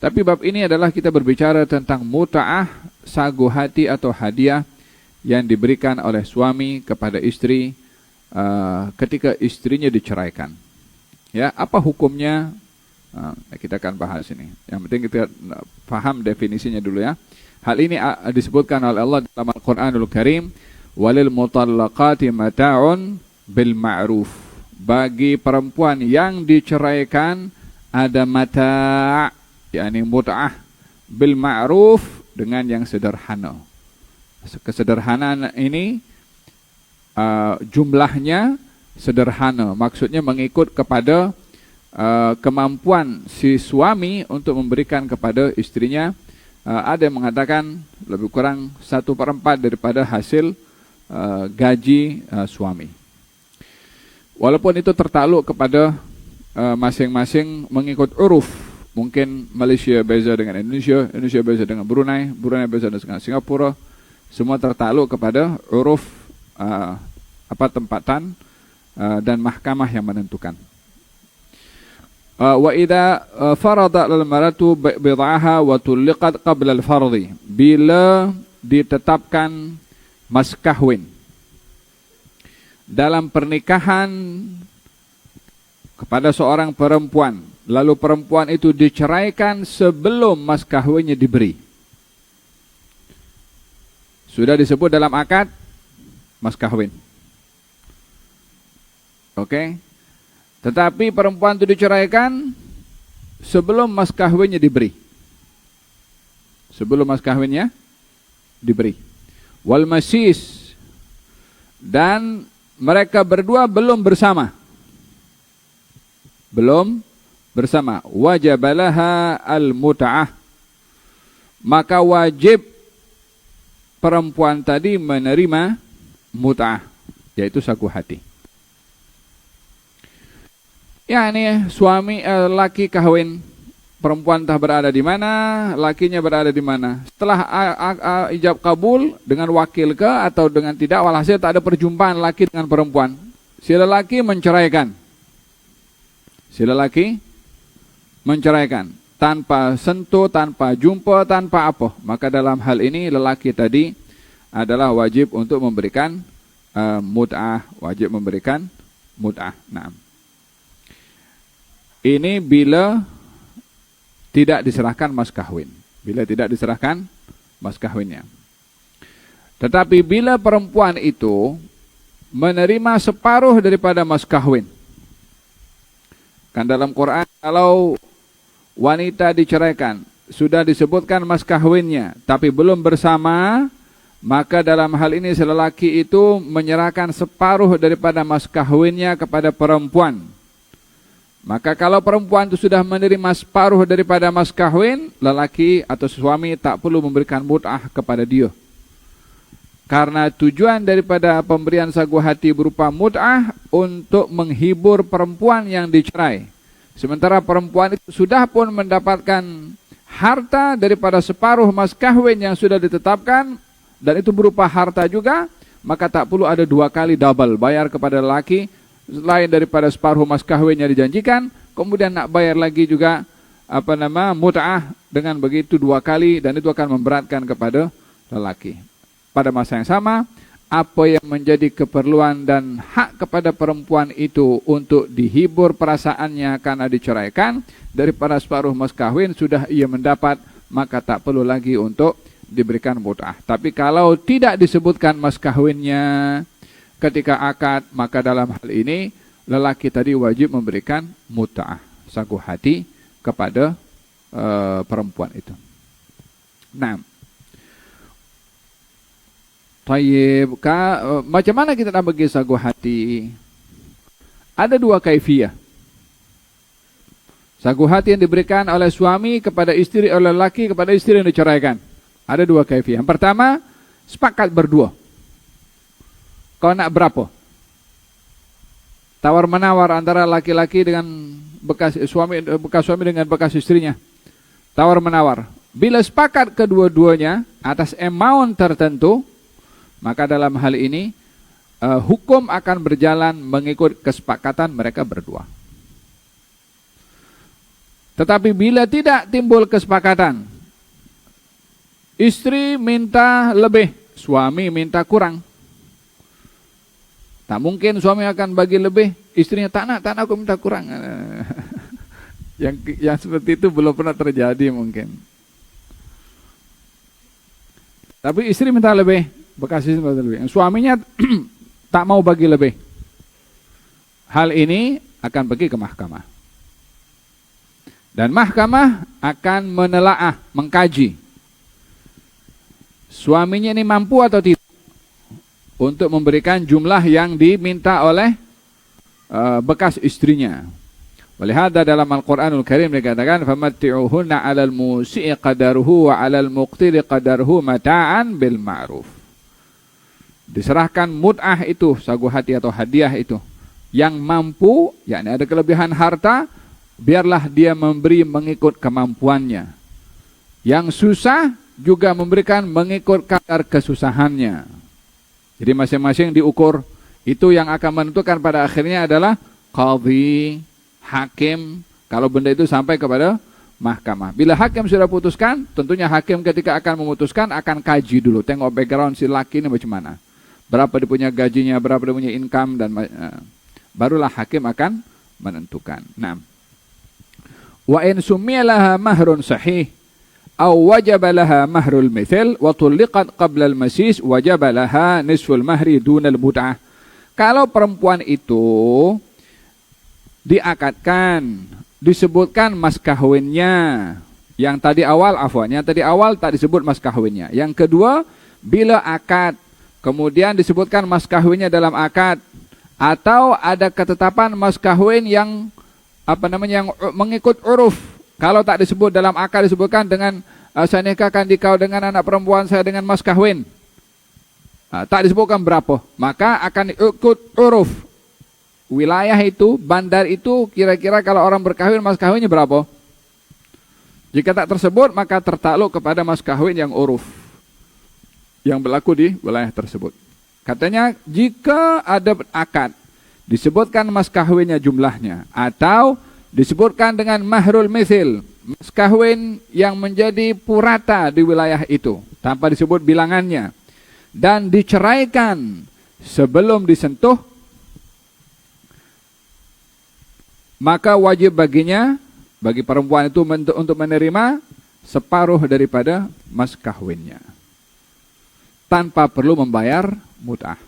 Tapi bab ini adalah kita berbicara tentang mut'ah, sagu hati atau hadiah yang diberikan oleh suami kepada istri ketika istrinya diceraikan. Ya, apa hukumnya? Kita akan bahas ini. Yang penting kita paham definisinya dulu ya. Hal ini disebutkan oleh Allah dalam Al-Quranul Karim, walil mutallaqati mata'un bil ma'ruf. Bagi perempuan yang diceraikan ada mata', yakni mut'ah bil ma'ruf, dengan yang sederhana. Kesederhanaan ini jumlahnya sederhana, maksudnya mengikut kepada kemampuan si suami untuk memberikan kepada istrinya. Ada yang mengatakan lebih kurang 1/4 daripada hasil gaji suami. Walaupun itu tertakluk kepada masing-masing mengikut uruf. Mungkin Malaysia beza dengan Indonesia, Indonesia beza dengan Brunei, Brunei beza dengan Singapura. Semua tertakluk kepada uruf tempatan dan mahkamah yang menentukan. Wa idza farada al-maratu bid'aha wa tulliqat qabla al-fardhi, bila ditetapkan mas kahwin dalam pernikahan kepada seorang perempuan, lalu perempuan itu diceraikan sebelum mas kahwinnya diberi. Sudah disebut dalam akad mas kahwin. Oke. Tetapi perempuan itu diceraikan sebelum mas kahwinnya diberi. Sebelum mas kahwinnya diberi. Wal masis, dan mereka berdua belum bersama. Belum bersama. Wajabalaha al-mut'ah, maka wajib perempuan tadi menerima mut'ah, yaitu sagu hati. Ya, ini suami laki kahwin, perempuan entah berada di mana, lakinya berada di mana. Setelah ijab kabul dengan wakil ke atau dengan tidak, walhasil tak ada perjumpaan laki dengan perempuan. Si lelaki menceraikan. Si lelaki menceraikan tanpa sentuh, tanpa jumpa, tanpa apa. Maka dalam hal ini lelaki tadi adalah wajib untuk memberikan mut'ah, wajib memberikan mut'ah. Naam. Ini bila tidak diserahkan mas kahwin. Bila tidak diserahkan mas kahwinnya. Tetapi bila perempuan itu menerima separuh daripada mas kahwin. Kan dalam Quran kalau wanita diceraikan, sudah disebutkan mas kahwinnya, tapi belum bersama, maka dalam hal ini si lelaki itu menyerahkan separuh daripada mas kahwinnya kepada perempuan. Maka kalau perempuan itu sudah menerima separuh daripada mas kahwin, lelaki atau suami tak perlu memberikan mut'ah kepada dia. Karena tujuan daripada pemberian sagu hati berupa mut'ah untuk menghibur perempuan yang dicerai. Sementara perempuan itu sudah pun mendapatkan harta daripada separuh mas kahwin yang sudah ditetapkan, dan itu berupa harta juga, maka tak perlu ada 2 kali double bayar kepada lelaki. Selain daripada separuh mas kahwinnya dijanjikan, kemudian nak bayar lagi juga mut'ah, dengan begitu 2 kali, dan itu akan memberatkan kepada lelaki. Pada masa yang sama, apa yang menjadi keperluan dan hak kepada perempuan itu untuk dihibur perasaannya karena diceraikan, daripada separuh mas kahwin sudah ia mendapat, maka tak perlu lagi untuk diberikan mut'ah. Tapi kalau tidak disebutkan mas kahwinnya ketika akad, maka dalam hal ini lelaki tadi wajib memberikan mut'ah, sagu hati kepada perempuan itu. Nah, tayyib, macam mana kita nak bagi sagu hati? Ada 2 kaifiyah. Sagu hati yang diberikan oleh suami kepada istri, oleh lelaki kepada istri yang diceraikan. Ada 2 kaifiyah. Yang pertama, sepakat berdua. Kau nak berapa? Tawar-menawar antara laki-laki dengan bekas suami dengan bekas istrinya. Tawar-menawar. Bila sepakat kedua-duanya atas amount tertentu, maka dalam hal ini hukum akan berjalan mengikut kesepakatan mereka berdua. Tetapi bila tidak timbul kesepakatan, istri minta lebih, suami minta kurang. Tak mungkin suami akan bagi lebih, istrinya tak nak aku minta kurang. Yang seperti itu belum pernah terjadi mungkin. Tapi istri minta lebih, bekas istri minta lebih. Suaminya tak mau bagi lebih. Hal ini akan pergi ke mahkamah. Dan mahkamah akan menelaah, mengkaji. Suaminya ini mampu atau tidak untuk memberikan jumlah yang diminta oleh bekas istrinya. Walihada dalam Al-Quranul Karim dikatakan, famatti'uhunna 'alal musi'i qadaruhu wa 'alal muqtiri qadaruhu mata'an bil ma'ruf. Diserahkan mut'ah itu, sagu hati atau hadiah itu, yang mampu, yakni ada kelebihan harta, biarlah dia memberi mengikut kemampuannya. Yang susah juga memberikan mengikut kadar kesusahannya. Jadi masing-masing diukur. Itu yang akan menentukan pada akhirnya adalah qadhi, hakim, kalau benda itu sampai kepada mahkamah. Bila hakim sudah putuskan, tentunya hakim ketika akan memutuskan akan kaji dulu, tengok background si laki ini macam mana, berapa dia punya gajinya, berapa dia punya income, dan barulah hakim akan menentukan. Nah, wa in sumilaha mahrun sahih aw wajaba laha mahrul mithil wa tulliqat qabla al-masis wajaba laha nisful mahri dunal mut'ah. Kalau perempuan itu diakadkan, disebutkan mas kawinnya. Yang tadi awal, tadi awal tak disebut mas kawinnya. Yang kedua, bila akad, kemudian disebutkan mas kawinnya dalam akad, atau ada ketetapan mas kawin yang yang mengikut uruf. Kalau tak disebut dalam akad, disebutkan dengan saya nikahkan dikau dengan anak perempuan saya dengan mas kawin. Tak disebutkan berapa, maka akan ikut uruf. Wilayah itu, bandar itu, kira-kira kalau orang berkahwin, mas kawinnya berapa? Jika tak tersebut, maka tertakluk kepada mas kawin yang uruf, yang berlaku di wilayah tersebut. Katanya, jika ada akad, disebutkan mas kawinnya jumlahnya, atau disebutkan dengan mahrul mithil, mas kawin yang menjadi purata di wilayah itu, tanpa disebut bilangannya, dan diceraikan sebelum disentuh, maka wajib baginya, bagi perempuan itu untuk menerima separuh daripada mas kawinnya, tanpa perlu membayar mut'ah.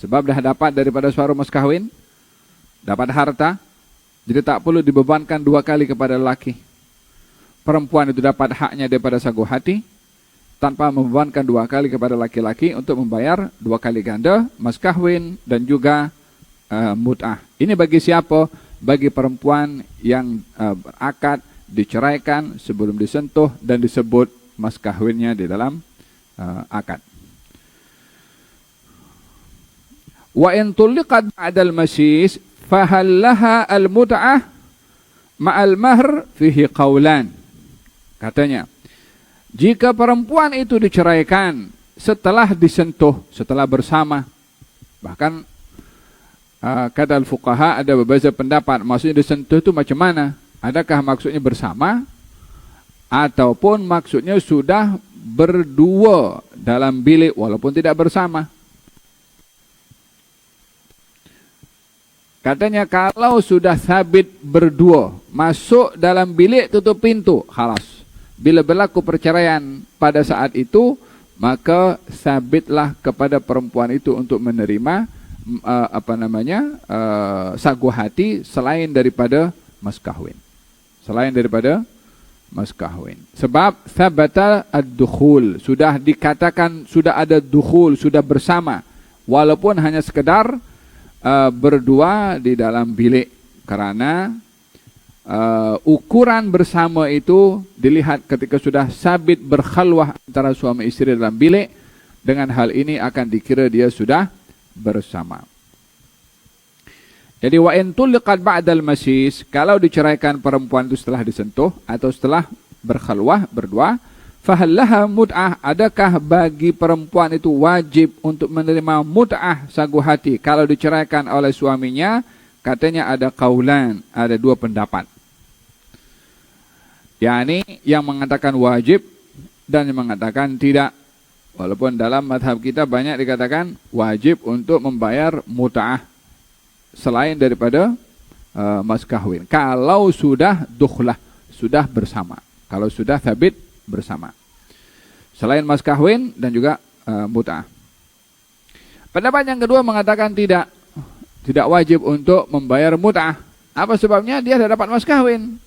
Sebab dah dapat daripada separuh mas kawin, dapat harta, jadi tak perlu dibebankan dua kali kepada lelaki. Perempuan itu dapat haknya daripada sagu hati, tanpa membebankan dua kali kepada laki-laki untuk membayar dua kali ganda mas kawin dan juga mut'ah. Ini bagi siapa? Bagi perempuan yang berakad, diceraikan sebelum disentuh dan disebut mas kawinnya di dalam akad. Wa in tulliqat ba'dal masis fahal laha al-mut'ah ma'al mahr fihi qaulan. Katanya, jika perempuan itu diceraikan setelah disentuh, setelah bersama, bahkan kata al-fuqaha ada beberapa pendapat, maksudnya disentuh itu macam mana? Adakah maksudnya bersama, ataupun maksudnya sudah berdua dalam bilik walaupun tidak bersama? Katanya kalau sudah sabit berdua, masuk dalam bilik, tutup pintu, khalas. Bila berlaku perceraian pada saat itu, maka sabitlah kepada perempuan itu untuk menerima sagu hati selain daripada mas kawin. Selain daripada mas kawin. Sebab thabata ad-dukhul, sudah dikatakan sudah ada dukhul, sudah bersama, walaupun hanya sekedar berdua di dalam bilik, karena ukuran bersama itu dilihat ketika sudah sabit berkhalwah antara suami istri dalam bilik. Dengan hal ini akan dikira dia sudah bersama. Jadi wa in tulliqat ba'dal masis, kalau diceraikan perempuan itu setelah disentuh atau setelah berkhalwah berdua, fahal laha mut'ah, adakah bagi perempuan itu wajib untuk menerima mut'ah sagu hati kalau diceraikan oleh suaminya? Katanya ada qaulan, ada dua pendapat. yakni yang mengatakan wajib dan yang mengatakan tidak. Walaupun dalam mazhab kita banyak dikatakan wajib untuk membayar mut'ah selain daripada mas kahwin. Kalau sudah dukhlah, sudah bersama. Kalau sudah thabit bersama. Selain mas kahwin dan juga mut'ah. Pendapat yang kedua mengatakan tidak wajib untuk membayar mut'ah. Apa sebabnya? Dia sudah dapat mas kahwin.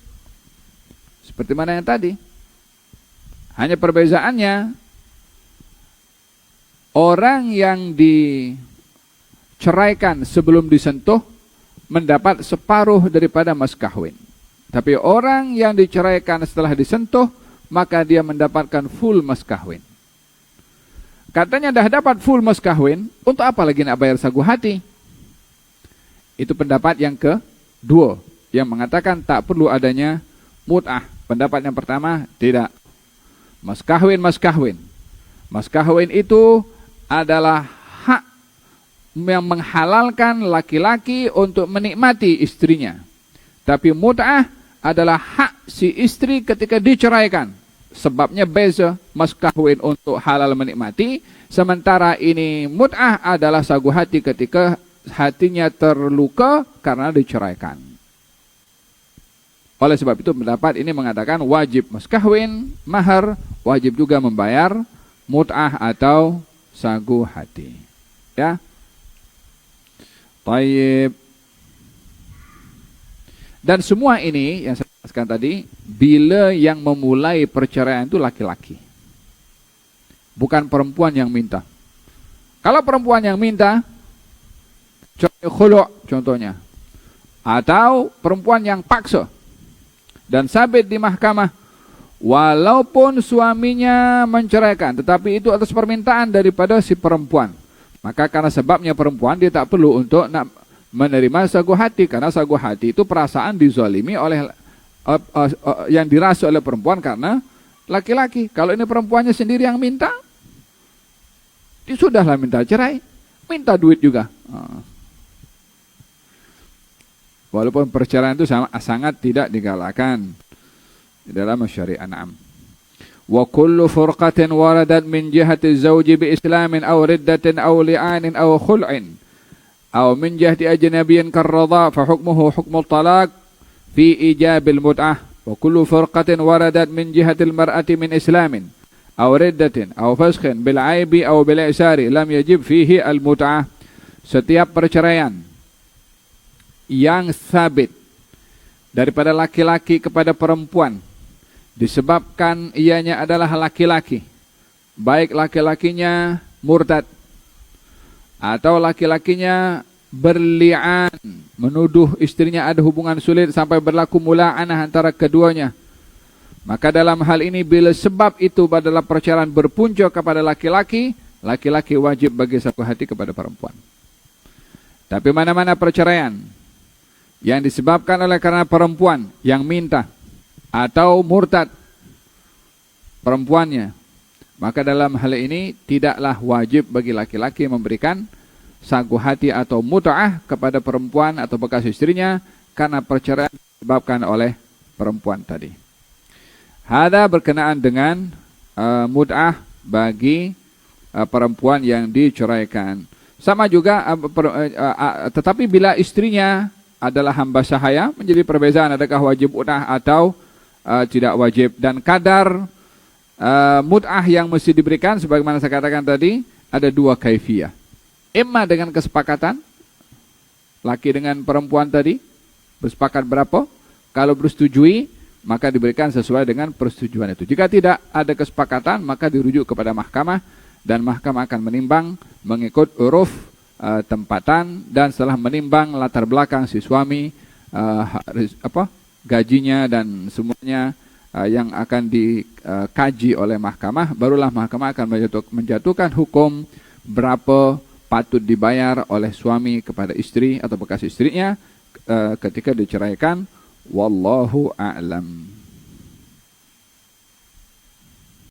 Seperti mana yang tadi. Hanya perbezaannya, orang yang diceraikan sebelum disentuh mendapat separuh daripada mas kahwin. Tapi orang yang diceraikan setelah disentuh, maka dia mendapatkan full mas kahwin. Katanya dah dapat full mas kahwin, untuk apa lagi nak bayar sagu hati? Itu pendapat yang kedua, yang mengatakan tak perlu adanya mut'ah. Pendapat yang pertama, tidak. Mas kahwin, mas kahwin. Mas kahwin itu adalah hak yang menghalalkan laki-laki untuk menikmati istrinya. Tapi mut'ah adalah hak si istri ketika diceraikan. Sebabnya beza, mas kahwin untuk halal menikmati, sementara ini mut'ah adalah sagu hati ketika hatinya terluka karena diceraikan. Oleh sebab itu pendapat ini mengatakan wajib mas kahwin, mahar, wajib juga membayar mut'ah atau sagu hati. Ya. Taib. Dan semua ini yang saya jelaskan tadi, bila yang memulai perceraian itu laki-laki. Bukan perempuan yang minta. Kalau perempuan yang minta, khulu' contohnya. Atau perempuan yang paksa. Dan sabit di mahkamah, walaupun suaminya menceraikan, tetapi itu atas permintaan daripada si perempuan. Maka karena sebabnya perempuan, dia tak perlu untuk nak menerima sagu hati. Karena sagu hati itu perasaan dizalimi oleh yang dirasa oleh perempuan karena laki-laki. Kalau ini perempuannya sendiri yang minta, dia sudahlah minta cerai, minta duit juga. Walaupun perceraian itu sangat tidak digalakkan di dalam syariat. Na'am. Wa kullu furqatin waradat min jihati zawji bi islamin aw riddatin aw li'anin aw khul'in aw min jihati ajnabiyyin karradha fa hukmuhu hukmul talaq fi ijabil mut'ah. Wa kullu furqatin waradat min jihati al-mar'ati min islamin aw riddatin aw faskhin bil aibi aw bil i'sari lam yajib fihi al-mut'ah. Setiap perceraian yang sabit daripada laki-laki kepada perempuan disebabkan ianya adalah laki-laki, baik laki-lakinya murtad atau laki-lakinya berli'an, menuduh istrinya ada hubungan sulit sampai berlaku mula'anah antara keduanya, maka dalam hal ini bila sebab itu adalah perceraian berpunca kepada laki-laki, laki-laki wajib bagi sagu hati kepada perempuan. Tapi mana-mana perceraian yang disebabkan oleh karena perempuan yang minta atau murtad perempuannya, maka dalam hal ini tidaklah wajib bagi laki-laki memberikan sagu hati atau mut'ah kepada perempuan atau bekas istrinya karena perceraian disebabkan oleh perempuan tadi. Hada berkenaan dengan mut'ah bagi perempuan yang diceraikan. Sama juga tetapi bila istrinya adalah hamba sahaya, menjadi perbezaan adakah wajib mut'ah atau tidak wajib. Dan kadar mut'ah yang mesti diberikan sebagaimana saya katakan tadi ada dua kaifiyah. Imma dengan kesepakatan laki dengan perempuan tadi, bersepakat berapa, kalau bersetujui maka diberikan sesuai dengan persetujuan itu. Jika tidak ada kesepakatan maka dirujuk kepada mahkamah dan mahkamah akan menimbang mengikut uruf tempatan, dan setelah menimbang latar belakang si suami, gajinya dan semuanya yang akan dikaji oleh mahkamah, barulah mahkamah akan menjatuhkan hukum berapa patut dibayar oleh suami kepada istri atau bekas istrinya ketika diceraikan. Wallahu a'lam.